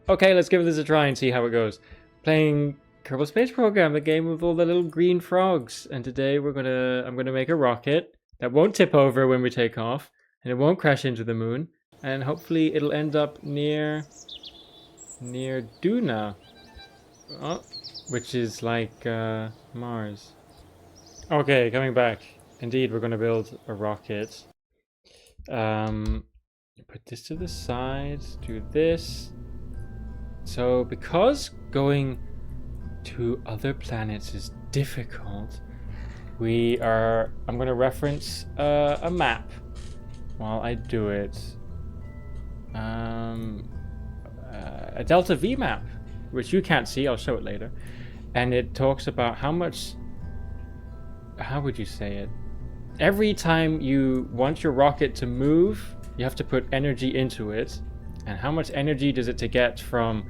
Okay, let's give this a try and see how it goes. Playing Kerbal Space Program, the game with all the little green frogs. And today I'm gonna make a rocket that won't tip over when we take off, and it won't crash into the moon, and hopefully it'll end up near Duna, which is like Mars. Okay, coming back. Indeed, we're gonna build a rocket. Put this to the side. Do this. So, because going to other planets is difficult, I'm going to reference a map while I do it. A Delta V map, which you can't see, I'll show it later. And it talks about how would you say it? Every time you want your rocket to move, you have to put energy into it. And how much energy does it to get from,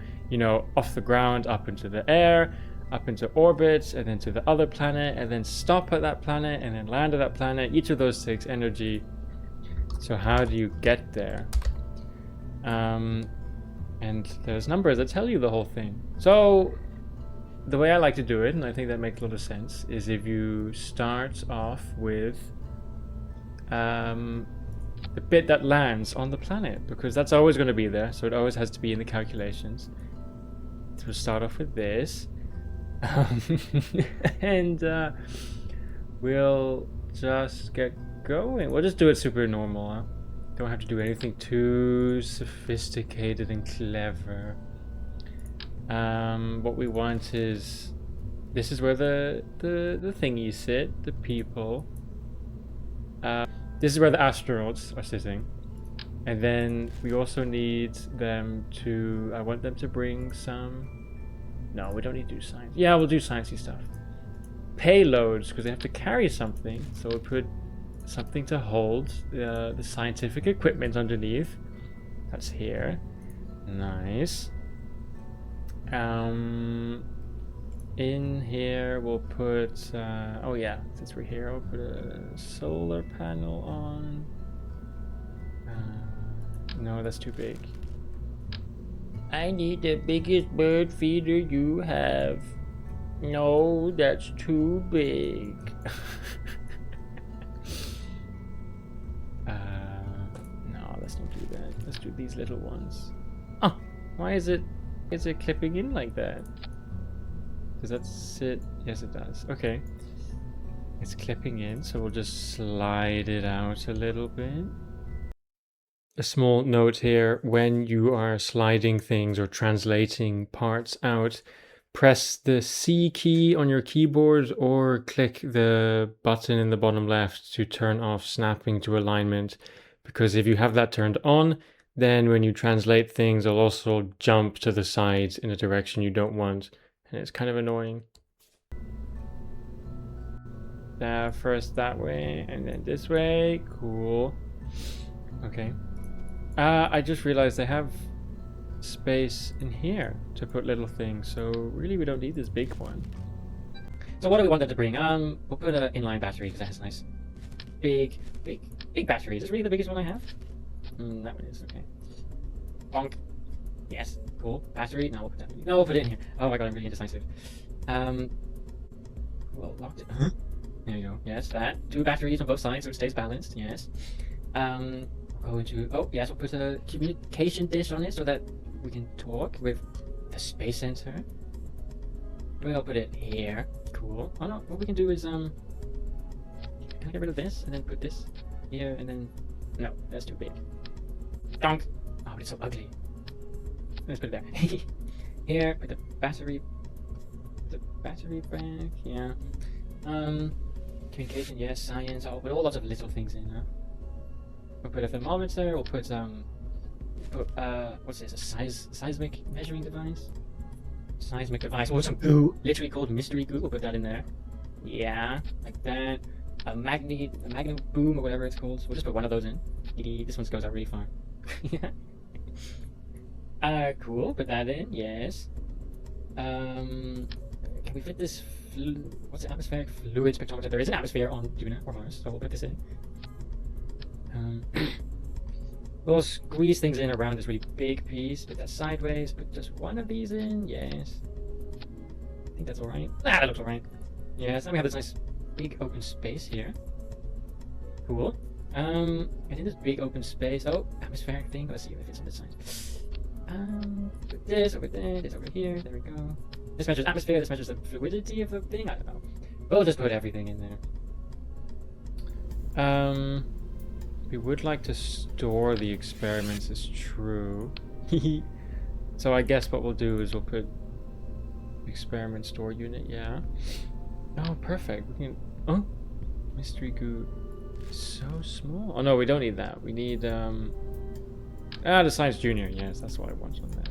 off the ground up into the air, up into orbit, and then to the other planet, and then stop at that planet, and then land at that planet. Each of those takes energy. So how do you get there? And there's numbers that tell you the whole thing. So the way I like to do it, and I think that makes a lot of sense, is if you start off with the bit that lands on the planet, because that's always going to be there, so it always has to be in the calculations. So we'll start off with this, and we'll just get going. We'll just do it super normal, huh? Don't have to do anything too sophisticated and clever. What we want is, this is where the thingies sit, the people. This is where the astronauts are sitting. And then we also need them to, I want them to bring some, no, we don't need to do science. Yeah, we'll do sciencey stuff. Payloads, because they have to carry something. So we'll put something to hold the scientific equipment underneath. That's here. Nice. In here we'll put, since we're here, I'll put a solar panel on. No, that's too big. I need the biggest bird feeder you have. No, that's too big. No, let's not do that. Let's do these little ones. Oh, why is it clipping in like that? Does that sit? Yes, it does. Okay. It's clipping in, so we'll just slide it out a little bit. A small note here, when you are sliding things or translating parts out, press the C key on your keyboard or click the button in the bottom left to turn off snapping to alignment. Because if you have that turned on, then when you translate things, it'll also jump to the sides in a direction you don't want. And it's kind of annoying. First that way, and then this way. Cool. Okay. I just realized they have space in here to put little things, so really we don't need this big one. So what do we want them to bring? We'll put an inline battery, because that's nice. Big battery. Is this really the biggest one I have? That one is, okay. Bonk. Yes, cool. Battery. No, we'll put that in. No, we'll put it in here. Oh my god, I'm really indecisive. Well, locked it. Huh? There you go. Yes, that. 2 batteries on both sides so it stays balanced. Yes. We'll put a communication dish on it so that we can talk with the space center. We'll put it here. Cool. Oh no, what we can do is, can I get rid of this and then put this here and then, no, that's too big. Donk! Oh, but it's so ugly. Let's put it there. Here, put the battery back, yeah. Communication, yes, science, I'll put all lots of little things in, huh? We'll put a thermometer, we'll put, what's this, a seismic measuring device? Seismic device, or some goo, literally called mystery goo, we'll put that in there. Yeah, like that. A magnet boom, or whatever it's called, so we'll just put one of those in. This one goes out really far. Cool, put that in, yes. Can we fit this, what's it, atmospheric fluid spectrometer? There is an atmosphere on Duna or Mars, so we'll put this in. We'll squeeze things in around this really big piece. Put that sideways. Put just one of these in. Yes. I think that's alright. Ah, that looks alright. Yes, and we have this nice big open space here. Cool. And in this big open space, oh, atmospheric thing. Let's see if it fits on this side. Put this over there, this over here. There we go. This measures atmosphere. This measures the fluidity of the thing. I don't know. We'll just put everything in there. We would like to store the experiments as true. So I guess what we'll do is we'll put experiment store unit. Yeah. Oh, perfect. We can. Oh, mystery goo. So small. Oh no, we don't need that. We need the Science Junior. Yes, that's what I want on that.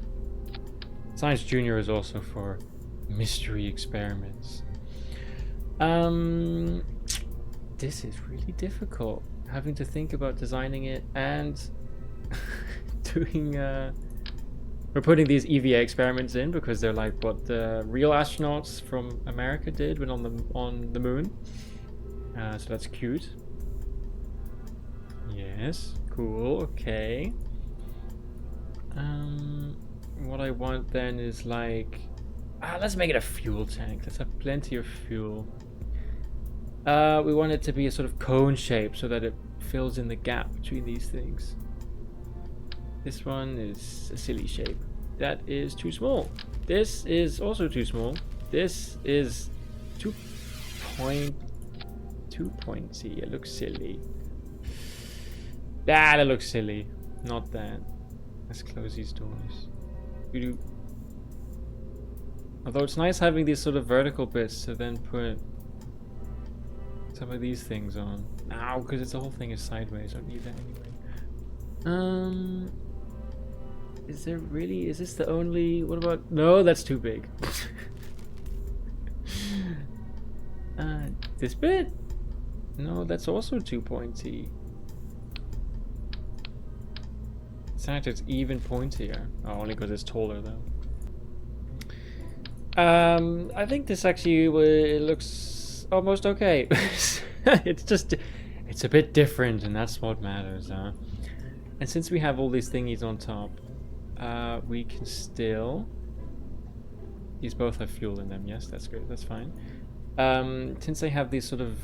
Science Junior is also for mystery experiments. This is really difficult. Having to think about designing it and doing we're putting these EVA experiments in because they're like what the real astronauts from America did when on the moon. So that's cute. Yes, cool, okay. What I want then is like... let's make it a fuel tank. Let's have plenty of fuel. We want it to be a sort of cone shape so that it fills in the gap between these things. This one is a silly shape. That is too small. This is also too small. This is 2 pointy. It looks silly. That looks silly. Not that. Let's close these doors. Although it's nice having these sort of vertical bits to then put some of these things on. Ow, because the whole thing is sideways. I don't need that anyway. Is this the only... What about... No, that's too big. This bit? No, that's also too pointy. It's even pointier. Oh, only because it's taller though. I think this actually it looks almost okay. It's a bit different, and that's what matters, huh? And since we have all these thingies on top, we can still... These both have fuel in them. Yes, that's good. That's fine. Since they have these sort of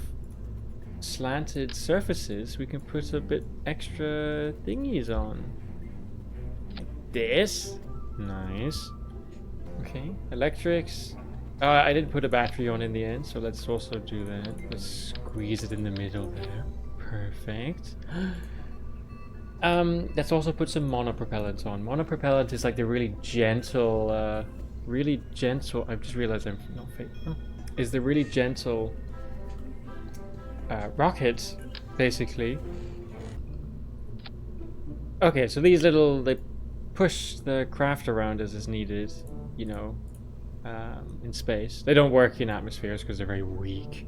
slanted surfaces, we can put a bit extra thingies on. This. Nice. Okay, electrics. I didn't put a battery on in the end, so let's also do that. Let's squeeze it in the middle there. Perfect. Let's also put some monopropellant on. Monopropellant is like the really gentle, I've just realized I'm not fake. Oh. Is the really gentle rocket, basically. Okay, so these little, they push the craft around as is needed, you know, in space. They don't work in atmospheres because they're very weak.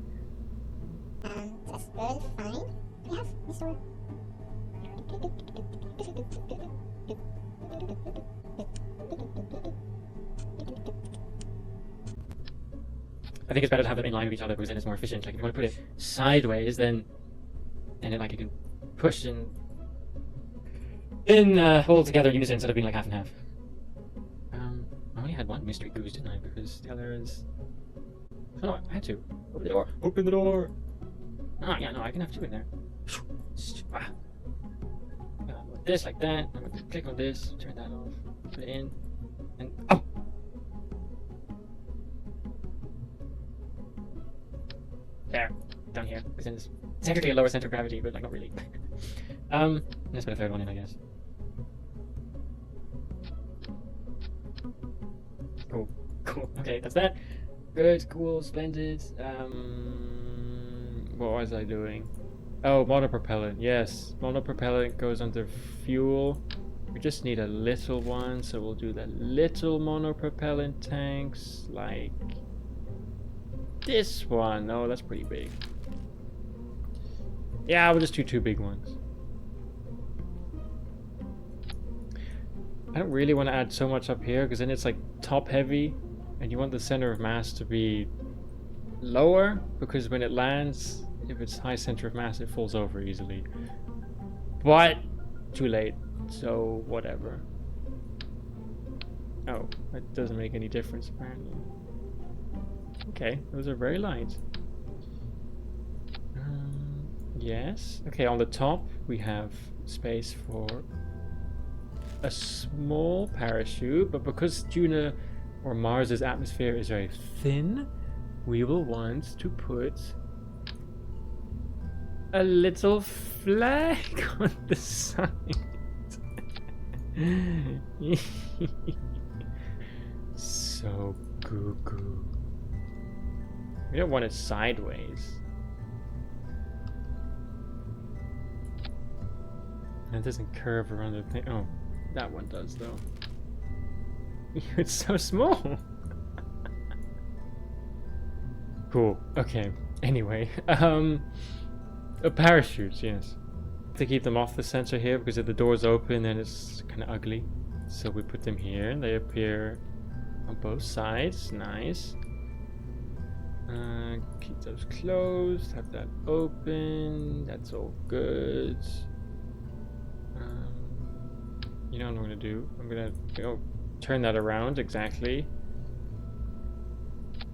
That's good, fine. We have Mr. I think it's better to have them in line with each other because then it's more efficient. Like if you want to put it sideways, then it like you can push in all together in unison instead of being like half and half. I only had one mystery goose, didn't I? Because the other is... Oh no, I had to. Open the door. Open the door. Oh yeah, no, I can have two in there. This like that. I'm gonna click on this, turn that off, put it in, and oh. There, down here. Because it's technically a lower center of gravity, but like not really. Let's put a third one in, I guess. Cool. Cool. Okay, that's that. Good, cool, splendid. What was I doing? Oh, monopropellant. Yes, monopropellant goes under fuel. We just need a little one, so we'll do the little monopropellant tanks, like this one. Oh, that's pretty big. Yeah, we'll just do two big ones. I don't really want to add so much up here because then it's like top heavy and you want the center of mass to be lower because when it lands, if it's high center of mass, it falls over easily. But too late. So, whatever. Oh, that doesn't make any difference apparently. Okay, those are very light. Yes. Okay, on the top we have space for a small parachute, but because Duna or Mars's atmosphere is very thin, we will want to put a little flag on the side. So goo goo. We don't want it sideways. And it doesn't curve around the thing. Oh, that one does though. It's so small. Cool. Okay. Anyway, parachutes. Yes. To keep them off the sensor here, because if the door's open, then it's kind of ugly. So we put them here, and they appear on both sides. Nice. Keep those closed. Have that open. That's all good. You know what I'm gonna do? I'm gonna turn that around exactly,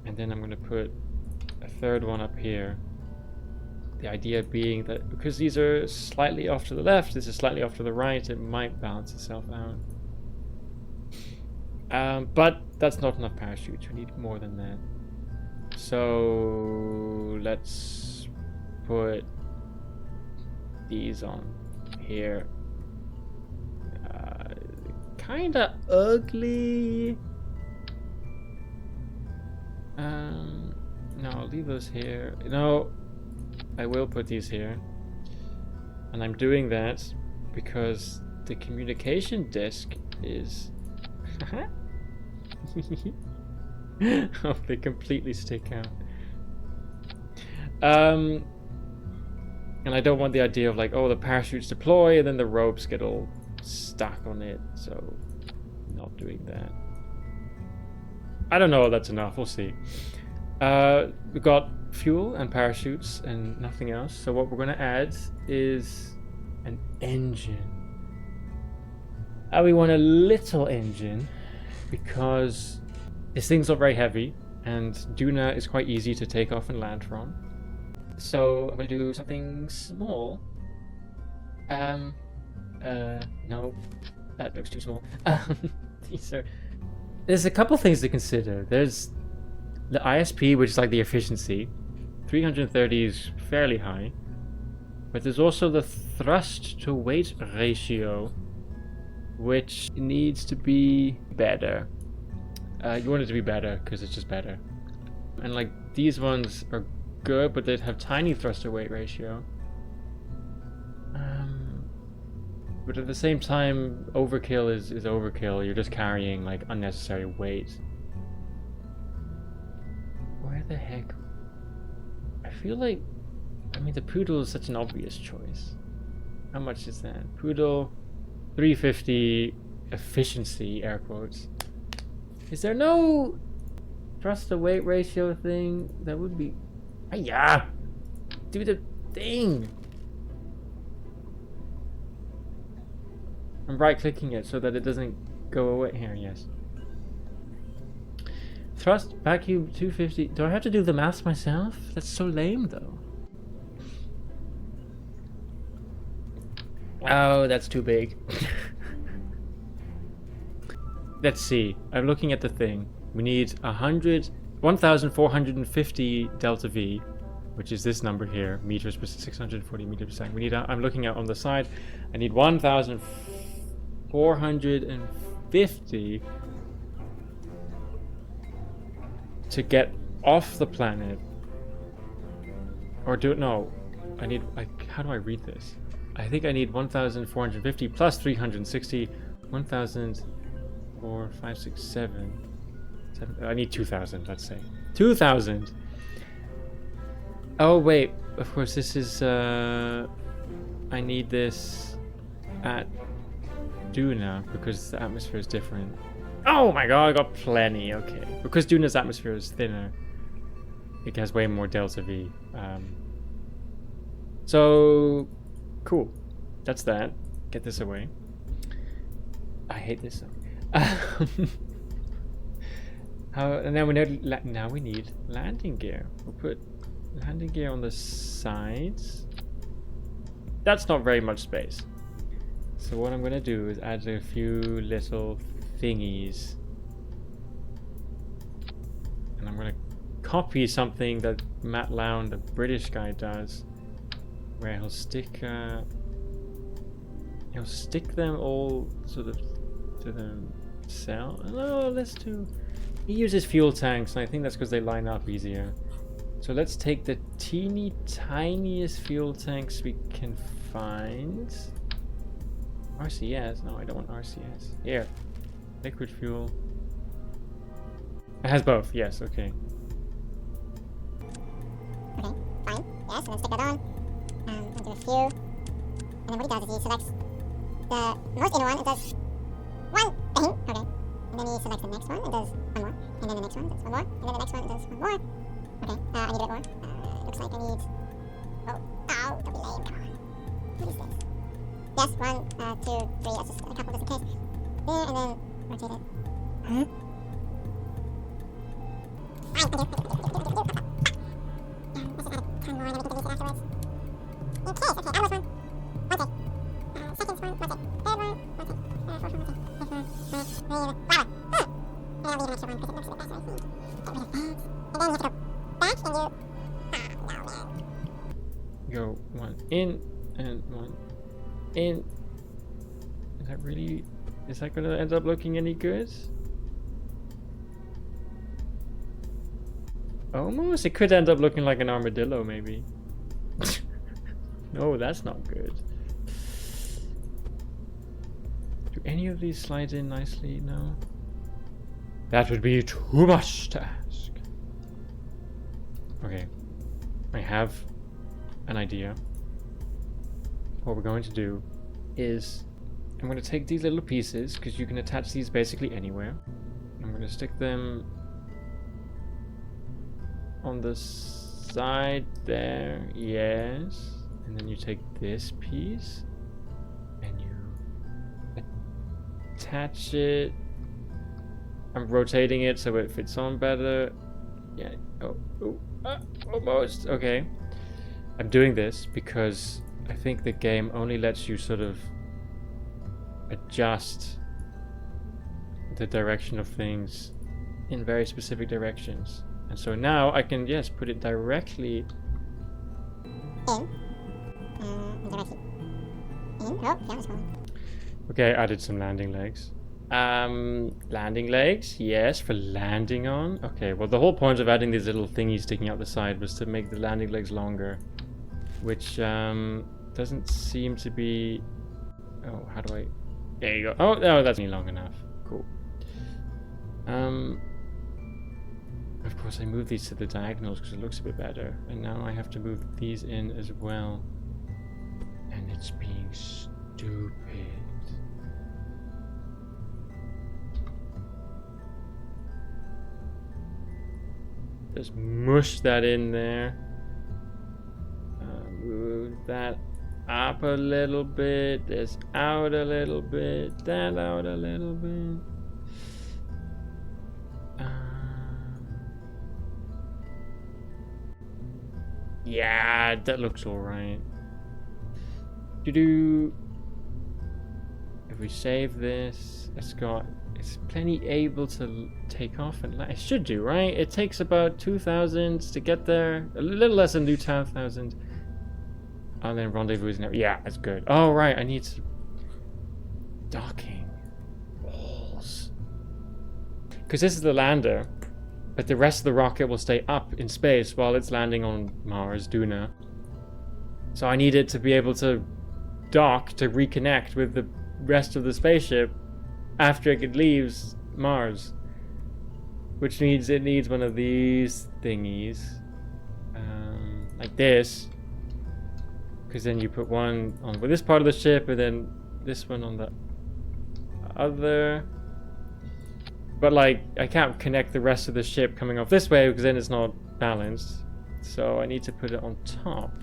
and then I'm gonna put a third one up here. The idea being that because these are slightly off to the left, this is slightly off to the right, it might balance itself out. But that's not enough parachutes. We need more than that. So let's put these on here. Kinda ugly. No, I'll leave those here. No, I will put these here. And I'm doing that because the communication disc is... Oh, they completely stick out. And I don't want the idea of like, oh, the parachutes deploy and then the ropes get all stuck on it, so not doing that. I don't know if that's enough, we'll see. We've got fuel and parachutes and nothing else, so what we're going to add is an engine. We want a little engine because this thing's not very heavy and Duna is quite easy to take off and land from. So I'm going to do something small. No, that looks too small. There's a couple things to consider. There's the ISP, which is like the efficiency. 330 is fairly high. But there's also the thrust to weight ratio, which needs to be better. You want it to be better because it's just better. And like these ones are good, but they'd have tiny thrust to weight ratio. But at the same time, overkill is overkill. You're just carrying like unnecessary weight. Where the heck? I feel like, I mean, the Poodle is such an obvious choice. How much is that? Poodle, 350 efficiency, air quotes. Is there no thrust to weight ratio thing? That would be... yeah, do the thing. I'm right-clicking it so that it doesn't go away. Here, yes. Thrust vacuum 250. Do I have to do the maths myself? That's so lame, though. Oh, that's too big. Let's see. I'm looking at the thing. We need 1,450 delta V, which is this number here, meters per 640 meters per second. We need. I'm looking at on the side. I need 1,450 to get off the planet. Or no. I need. How do I read this? I think I need 1,450 plus 360. 1,004, 5, 6, 7. I need 2,000, let's say. 2,000! Oh, wait. Of course, this is... I need this at Duna, because the atmosphere is different. Oh my god, I got plenty. Okay. Because Duna's atmosphere is thinner, it has way more delta V. So... cool. That's that. Get this away. I hate this song. And then now we need landing gear. We'll put landing gear on the sides. That's not very much space. So what I'm gonna do is add a few little thingies. And I'm gonna copy something that Matt Lown, the British guy, does, where he'll stick them all sort of to the cell. Oh, let's do. He uses fuel tanks, and I think that's because they line up easier. So let's take the teeny tiniest fuel tanks we can find. RCS? No, I don't want RCS. Here, liquid fuel. It has both. Yes. Okay. Okay, fine. Yes, and then stick that on. And do a few. And then what he does is he selects the most inner one and does one thing. Okay. And then he selects the next one and does one more. And then the next one does one more. And then the next one does one more. Okay, I need a bit more. Looks like I need. Oh, don't be lame. Come on. What is this? Yes, 1, 2, 3. That's just a couple just in case. There, and then rotate it. Huh? Fine, I do. Let's just add 10 more and then we can delete it afterwards. Okay, almost one. One take. Second one, one take. Third one, one take. Fourth one, one take. Fifth one, flower. And I'll leave an extra one because it looks a bit better, I think. Get rid of that. And then you have to go back and do... no, man. Go one in and one in. Is that really... is that gonna end up looking any good? Almost. It could end up looking like an armadillo, maybe. No, that's not good. Do any of these slide in nicely? No. That would be too much to ask. Okay. I have an idea. What we're going to do is I'm going to take these little pieces, because you can attach these basically anywhere. I'm going to stick them on the side there. Yes. And then you take this piece and you attach it. I'm rotating it so it fits on better. Yeah. Almost. Okay. I'm doing this because I think the game only lets you sort of adjust the direction of things in very specific directions. And so now I can, yes, put it directly in. Directly in. Oh, yeah, it's going. Okay, I added some landing legs. Landing legs, yes, for landing on. Okay, well, the whole point of adding these little thingies sticking out the side was to make the landing legs longer, which doesn't seem to be. Oh, how do I? There you go. Oh, no, that's not long enough. Cool. Of course, I moved these to the diagonals because it looks a bit better, and now I have to move these in as well, and it's being stupid. Just mush that in there. Move that up a little bit. This out a little bit. That out a little bit. Yeah, that looks alright. If we save this, it's plenty able to take off and land. It should do, right? It takes about 2,000 to get there. A little less than 2,000. And then rendezvous is never. Yeah, that's good. Oh, right. I need to. Docking. Balls. Because this is the lander. But the rest of the rocket will stay up in space while it's landing on Mars, Duna. So I need it to be able to dock to reconnect with the rest of the spaceship after it leaves Mars. Which means it needs one of these thingies. Like this. Because then you put one on with this part of the ship and then this one on the other. But like, I can't connect the rest of the ship coming off this way because then it's not balanced. So I need to put it on top.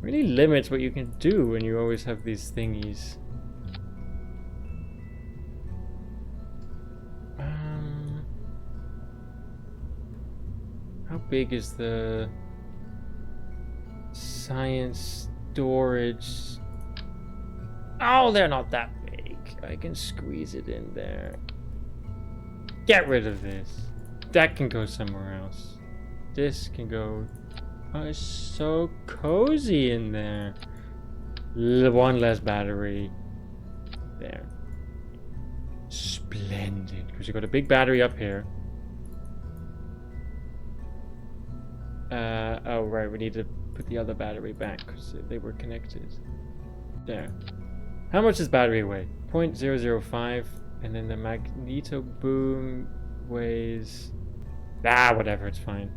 Really limits what you can do when you always have these thingies. big is the science storage? Oh, they're not that big. I can squeeze it in there. Get rid of this. That can go somewhere else. This can go... Oh, it's so cozy in there. One less battery. There. Splendid. Because you got a big battery up here. Oh, right. We need to put the other battery back because they were connected. There. How much does battery weigh? 0.005. And then the magneto boom weighs... Ah, whatever. It's fine.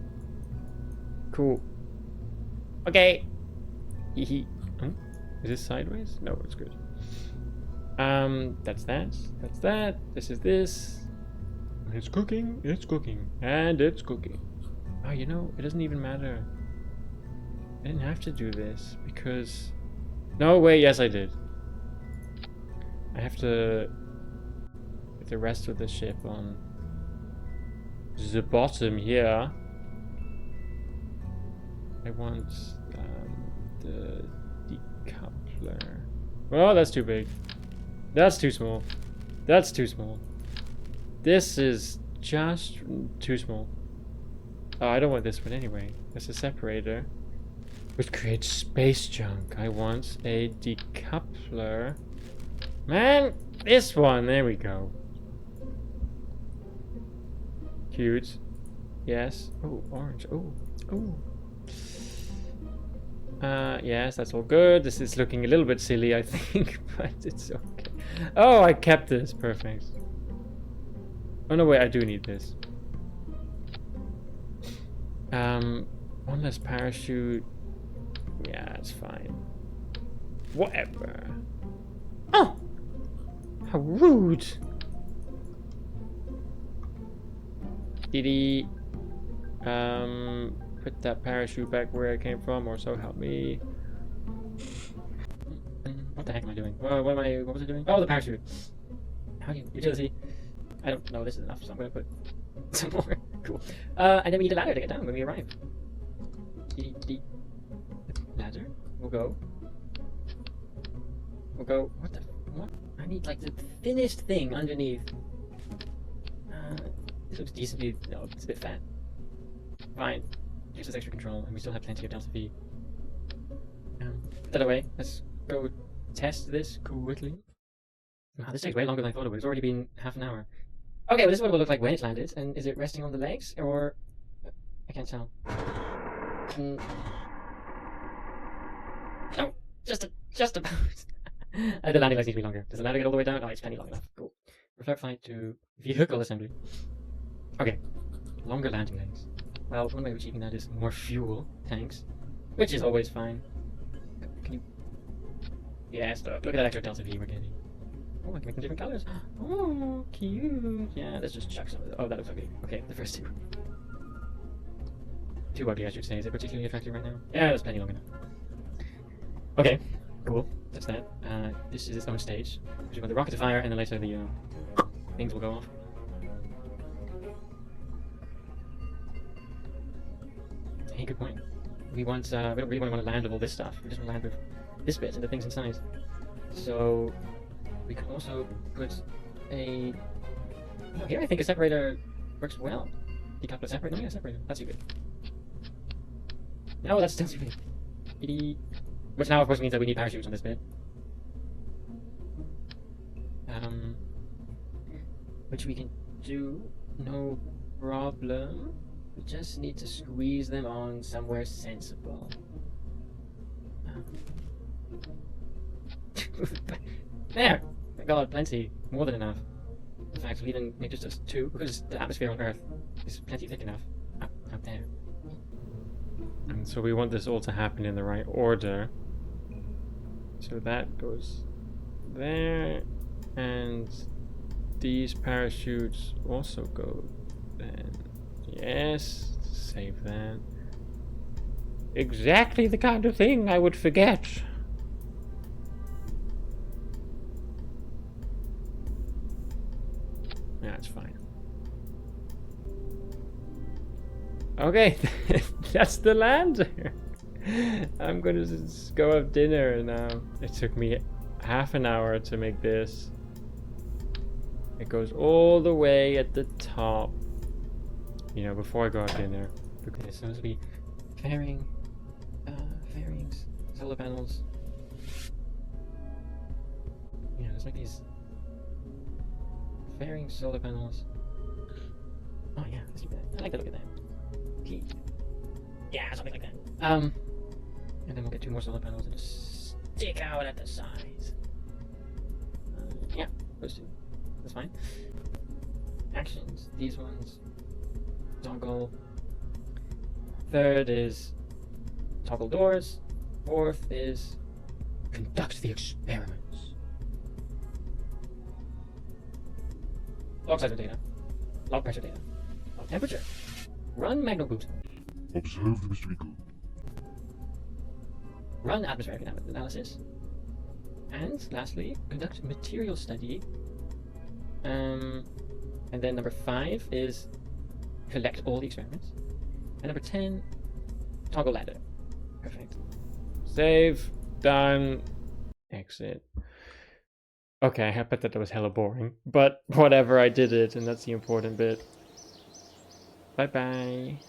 Cool. Okay. Is this sideways? No, it's good. That's that. That's that. This is this. It's cooking. It's cooking. And it's cooking. Oh, you know, it doesn't even matter. I didn't have to do this because... No, wait, yes I did. I have to put the rest of the ship on the bottom here. I want the decoupler. Oh, that's too big. That's too small. That's too small. This is just too small. Oh, I don't want this one anyway. That's a separator, which creates space junk. I want a decoupler. Man, this one. There we go. Cute. Yes. Oh, orange. Oh. Oh. Yes, that's all good. This is looking a little bit silly, I think, but it's okay. Oh, I kept this. Perfect. Oh, no, wait, I do need this. One less parachute. Yeah, it's fine. Whatever. Oh! How rude! Did he, put that parachute back where it came from, or so help me. What the heck am I doing? What was I doing? Oh, the parachute. How do you, utility? I don't know, this is enough, so I'm gonna put some more. Cool. And then we need a ladder to get down when we arrive. The ladder. We'll go. What the, what? I need like the thinnest thing underneath. This looks decently, no, it's a bit fat. Fine. Here's this extra control, and we still have plenty of delta V. Put that away. Let's go test this quickly. Wow, this takes way longer than I thought it would. It's already been half an hour. Okay, well this is what it will look like when it's landed. And is it resting on the legs, or... I can't tell. No, just about. The landing legs need to be longer. Does the ladder get all the way down? Oh, it's plenty long enough. Cool. Reflect flight to vehicle assembly. Okay, longer landing legs. Well, one way of achieving that is more fuel tanks, which is always fine. Can you... Yes, look at that extra delta V we're getting. Oh, I can make them different colors. Oh, cute. Yeah, let's just chuck some of those. Oh, that looks ugly. Okay, the first two. Too ugly, I should say. Is it particularly attractive right now? Yeah, that's plenty long enough. Okay, cool. That's that. This is its own stage. We want the rocket to fire, and then later the things will go off. Hey, good point. We want, we don't really want to land with all this stuff. We just want to land with this bit and the things inside. So we could also put a... No, here I think a separator works well. Decoupler separator? No, yeah, separator. That's too big. No, that's still too big. Which now, of course, means that we need parachutes on this bit. Which we can do, no problem. We just need to squeeze them on somewhere sensible. There! Thank God, plenty. More than enough. In fact, we'll even make just two, because the atmosphere on Earth is plenty thick enough. Out there. And so we want this all to happen in the right order. So that goes there, and these parachutes also go then. Yes, save that. Exactly the kind of thing I would forget. Yeah, it's fine. Okay, that's the lander. I'm gonna just go have dinner now. It took me half an hour to make this. It goes all the way at the top. You know, before I go have dinner. Okay, so this will be fairings, solar panels. Yeah, let's make these fairings, solar panels. Oh yeah, let's do that. I like the look of that. Okay. Yeah, something like that. And then we'll get 2 more solar panels and just stick out at the sides. Yeah, those 2. That's fine. Actions. These ones. Toggle. 3rd is toggle doors. 4th is conduct the experiments. Log seismic data. Log pressure data. Log temperature. Run magno boot. Observe the mystery group. Run atmospheric analysis. And lastly, conduct material study. And then number 5 is collect all the experiments. And number 10, toggle ladder. Perfect. Save. Done. Exit. Okay, I bet that was hella boring. But whatever, I did it, and that's the important bit. Bye-bye.